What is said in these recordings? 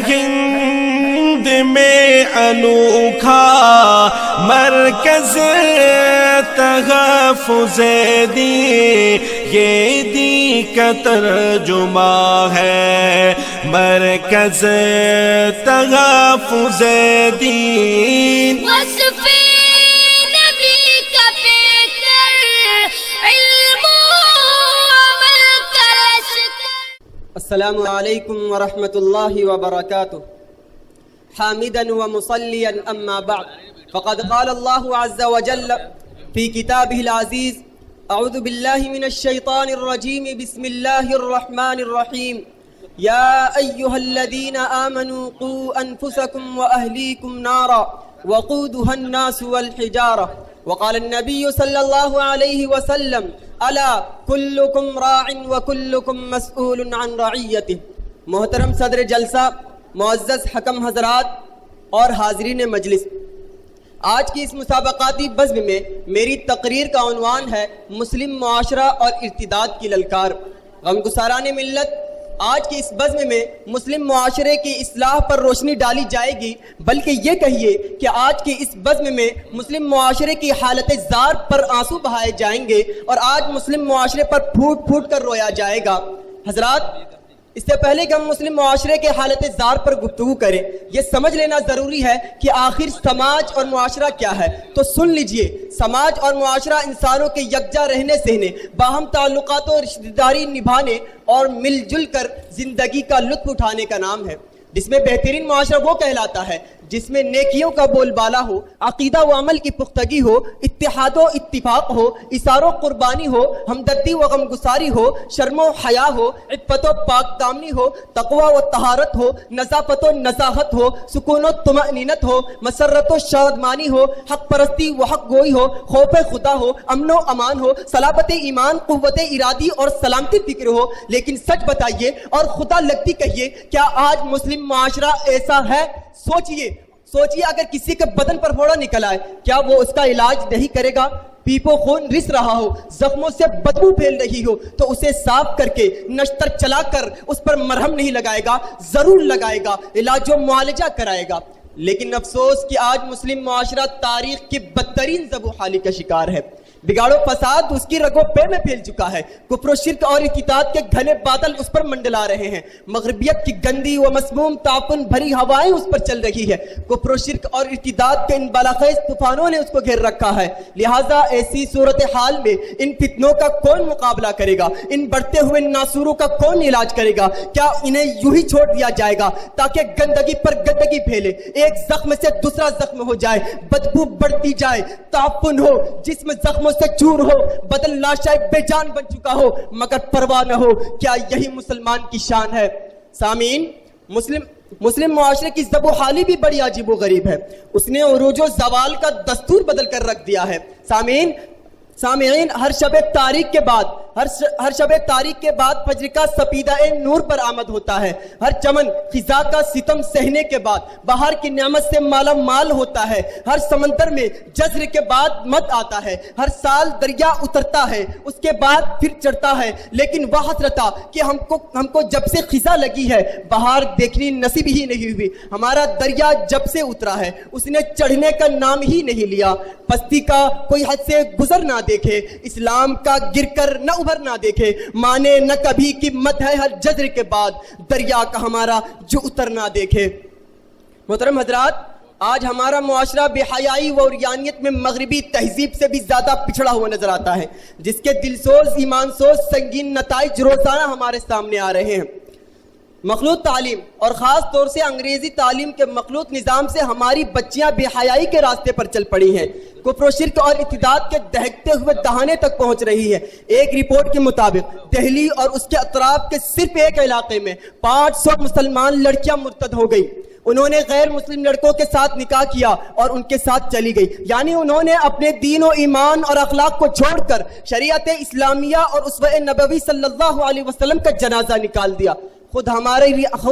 ہند میں انوکھا مرکز تحفظ دین، یہ دین کا ترجمہ ہے مرکز تحفظ دین۔ السلام علیکم ورحمۃ اللہ وبرکاتہ۔ حامدا ومصلیا اما بعد، فقد قال اللہ عز وجل فی کتابہ العزیز: اعوذ باللہ من الشیطان الرجیم، بسم اللہ الرحمن الرحیم۔ یا ایہا الذین آمنوا قوا انفسکم واہلیکم نارا وقودها الناس والحجارہ۔ وقال النبی صلی اللہ علیہ وسلم: الا کلکم راع وکلکم مسئول عن رعیتہ۔ محترم صدر جلسہ، معزز حکم حضرات اور حاضرین مجلس، آج کی اس مسابقاتی بزم میں میری تقریر کا عنوان ہے مسلم معاشرہ اور ارتداد کی للکار۔ غمگساران ملت، آج کی اس بزم میں مسلم معاشرے کی اصلاح پر روشنی ڈالی جائے گی، بلکہ یہ کہیے کہ آج کی اس بزم میں مسلم معاشرے کی حالت زار پر آنسو بہائے جائیں گے اور آج مسلم معاشرے پر پھوٹ پھوٹ کر رویا جائے گا۔ حضرات، اس سے پہلے کہ ہم مسلم معاشرے کے حالت زار پر گفتگو کریں، یہ سمجھ لینا ضروری ہے کہ آخر سماج اور معاشرہ کیا ہے۔ تو سن لیجئے، سماج اور معاشرہ انسانوں کے یکجا رہنے سہنے، باہم تعلقات اور رشتہ داری نبھانے اور مل جل کر زندگی کا لطف اٹھانے کا نام ہے، جس میں بہترین معاشرہ وہ کہلاتا ہے جس میں نیکیوں کا بول بالا ہو، عقیدہ و عمل کی پختگی ہو، اتحاد و اتفاق ہو، اثار و قربانی ہو، ہمدردی و غمگساری ہو، شرم و حیا ہو، عفت و پاک دامنی ہو، تقوی و طہارت ہو، نظافت و نزاہت ہو، سکون و طمأنینت ہو، مسرت و شادمانی ہو، حق پرستی و حق گوئی ہو، خوف خدا ہو، امن و امان ہو، صلابت ایمان، قوت ارادی اور سلامتی فکر ہو۔ لیکن سچ بتائیے اور خدا لگتی کہیے، کیا آج مسلم معاشرہ ایسا ہے؟ سوچئے اگر کسی کے بدن پر پھوڑا نکل آئے، کیا وہ اس کا علاج نہیں کرے گا؟ پیپو خون رس رہا ہو، زخموں سے بدبو پھیل رہی ہو تو اسے صاف کر کے نشتر چلا کر اس پر مرہم نہیں لگائے گا، ضرور لگائے گا، علاج و معالجہ کرائے گا۔ لیکن افسوس کہ آج مسلم معاشرہ تاریخ کی بدترین زبوحالی کا شکار ہے۔ بگاڑ و فساد اس کی رگوں پہ میں پھیل چکا ہے، کفر و شرک اور ارتداد کے گھنے بادل اس پر منڈلا رہے ہیں، مغربیت کی گندی و مسموم تعفن بھری ہوائیں اس پر چل رہی ہے، کفر و شرک اور ارتداد کے ان بالاخیز طوفانوں نے اس کو گھیر رکھا ہے۔ لہٰذا ایسی صورتحال میں ان فتنوں کا کون مقابلہ کرے گا؟ ان بڑھتے ہوئے ناسوروں کا کون علاج کرے گا؟ کیا انہیں یوں ہی چھوڑ دیا جائے گا تاکہ گندگی پر گندگی پھیلے، ایک زخم سے دوسرا زخم ہو جائے، بدبو بڑھتی جائے، تعفن ہو، جسم زخموں سے چور ہو، بدن لاشائے بے جان بن چکا ہو، مگر پرواہ نہ ہو؟ کیا یہی مسلمان کی شان ہے؟ سامعین، مسلم معاشرے کی زبوحالی بھی بڑی عجیب و غریب ہے، اس نے عروج و زوال کا دستور بدل کر رکھ دیا ہے۔ سامعین، ہر شب تاریک کے بعد فجر کا سپیدہ نور پر آمد ہوتا ہے، ہر چمن خزاں کا ستم سہنے کے بعد بہار کی نعمت سے مالا مال ہوتا ہے، ہر سمندر میں جزر کے بعد مد آتا ہے، ہر سال دریا اترتا ہے اس کے بعد پھر چڑھتا ہے، لیکن وہ حسرتا کہ ہم کو جب سے خزاں لگی ہے بہار دیکھنی نصیب ہی نہیں ہوئی۔ ہمارا دریا جب سے اترا ہے اس نے چڑھنے کا نام ہی نہیں لیا۔ پستی کا کوئی حد سے گزر نہ دیکھے، اسلام کا گر کر نہ ابھر نہ دیکھے، مانے نہ کبھی کی مت ہے ہر جذر کے بعد دریا کا ہمارا جو اتر نہ دیکھے۔ محترم حضرات، آج ہمارا معاشرہ بے حیائی و عریانیت میں مغربی تہذیب سے بھی زیادہ پچھڑا ہوا نظر آتا ہے، جس کے دلسوز ایمان سوز سنگین نتائج روزانہ ہمارے سامنے آ رہے ہیں۔ مخلوط تعلیم اور خاص طور سے انگریزی تعلیم کے مخلوط نظام سے ہماری بچیاں بے حیائی کے راستے پر چل پڑی ہیں، کفر و شرک اور ارتداد کے دہکتے ہوئے دہانے تک پہنچ رہی ہے۔ ایک رپورٹ کے مطابق دہلی اور اس کے اطراف کے صرف ایک علاقے میں 500 مسلمان لڑکیاں مرتد ہو گئی۔ انہوں نے غیر مسلم لڑکوں کے ساتھ نکاح کیا اور ان کے ساتھ چلی گئی، یعنی انہوں نے اپنے دین و ایمان اور اخلاق کو چھوڑ کر شریعت اسلامیہ اور اسوہ نبوی صلی اللہ علیہ وسلم کا جنازہ نکال دیا۔ خود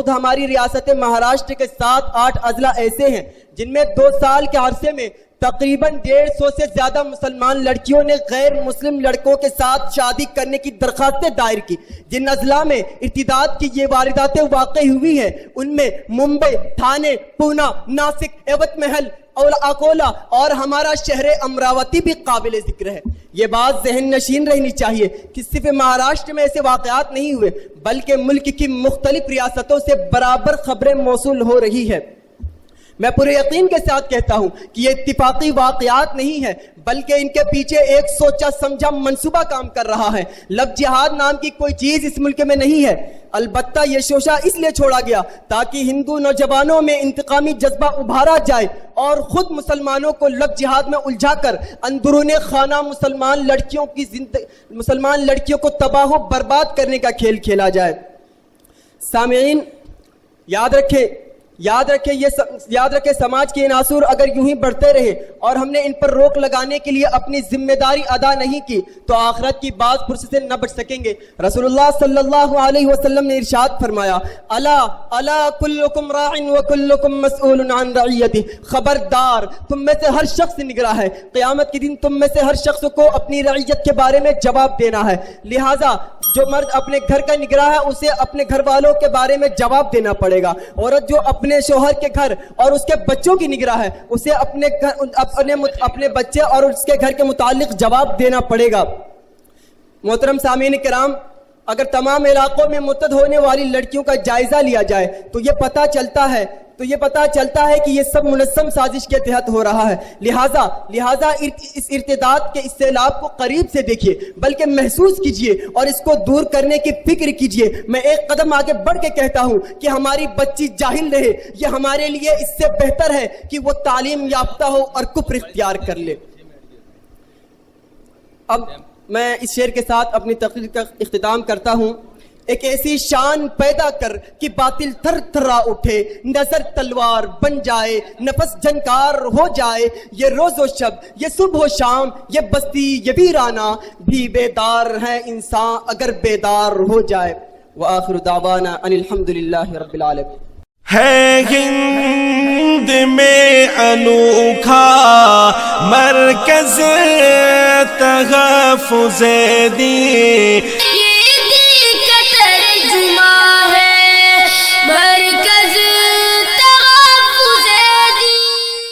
ہماری ریاست مہاراشٹر کے 7-8 اضلاع ایسے ہیں جن میں 2 سال کے عرصے میں تقریباً 150 سے زیادہ مسلمان لڑکیوں نے غیر مسلم لڑکوں کے ساتھ شادی کرنے کی درخواستیں دائر کی. جن اضلاع میں ارتداد کی یہ وارداتیں واقع ہوئی ہیں ان میں ممبئی، تھانے، پونا، ناسک، ایوت محل، اکولا اور ہمارا شہر امراوتی بھی قابل ذکر ہے. یہ بات ذہن نشین رہنی چاہیے کہ صرف مہاراشٹر میں ایسے واقعات نہیں ہوئے بلکہ ملک کی مختلف ریاستوں سے برابر خبریں موصول ہو رہی ہے. میں پورے یقین کے ساتھ کہتا ہوں کہ یہ اتفاقی واقعات نہیں ہے بلکہ ان کے پیچھے ایک سوچا سمجھا منصوبہ کام کر رہا ہے. لفظ جہاد نام کی کوئی چیز اس ملک میں نہیں ہے. البتہ یہ شوشہ اس لیے چھوڑا گیا تاکہ ہندو نوجوانوں میں انتقامی جذبہ ابھارا جائے اور خود مسلمانوں کو لفظ جہاد میں الجھا کر اندرون خانہ مسلمان لڑکیوں کو تباہ و برباد کرنے کا کھیل کھیلا جائے. سامعین، یاد رکھے سماج کے عناصر اگر یوں ہی بڑھتے رہے اور ہم نے ان پر روک لگانے کے لیے اپنی ذمہ داری ادا نہیں کی تو آخرت کی باز پرس سے نہ بچ سکیں گے. رسول اللہ صلی اللہ علیہ وسلم نے ارشاد فرمایا، الا کلکم راع وکلکم مسئول عن رعیتہ، خبردار تم میں سے ہر شخص نگراں ہے، قیامت کے دن تم میں سے ہر شخص کو اپنی رعیت کے بارے میں جواب دینا ہے. لہٰذا جو مرد اپنے گھر کا نگراں ہے اسے اپنے گھر والوں کے بارے میں جواب دینا پڑے گا. عورت جو اپنے شوہر کے گھر اور اس کے بچوں کی نگراں ہے اسے اپنے بچے اور اس کے گھر کے متعلق جواب دینا پڑے گا. محترم سامعین کرام، اگر تمام علاقوں میں مرتد ہونے والی لڑکیوں کا جائزہ لیا جائے تو یہ پتہ چلتا ہے کہ یہ سب منظم سازش کے تحت ہو رہا ہے. لہٰذا اس ارتداد کے اس سیلاب کو قریب سے دیکھیے بلکہ محسوس کیجیے اور اس کو دور کرنے کی فکر کیجیے. میں ایک قدم آگے بڑھ کے کہتا ہوں کہ ہماری بچی جاہل رہے یہ ہمارے لیے اس سے بہتر ہے کہ وہ تعلیم یافتہ ہو اور کفر اختیار کر لے. اب میں اس شعر کے ساتھ اپنی تقریر کا اختتام کرتا ہوں. ایک ایسی شان پیدا کر کہ باطل تھر تھرا اٹھے، نظر تلوار بن جائے، نفس جنکار ہو جائے. یہ روز و شب، یہ صبح و شام، یہ بستی، یہ ویرانہ بھی بیدار ہے انسان اگر بیدار ہو جائے. وآخر دعوانا ان الحمدللہ رب العالمین. ہے ہند میں انوکھا مرکز تحفظ دین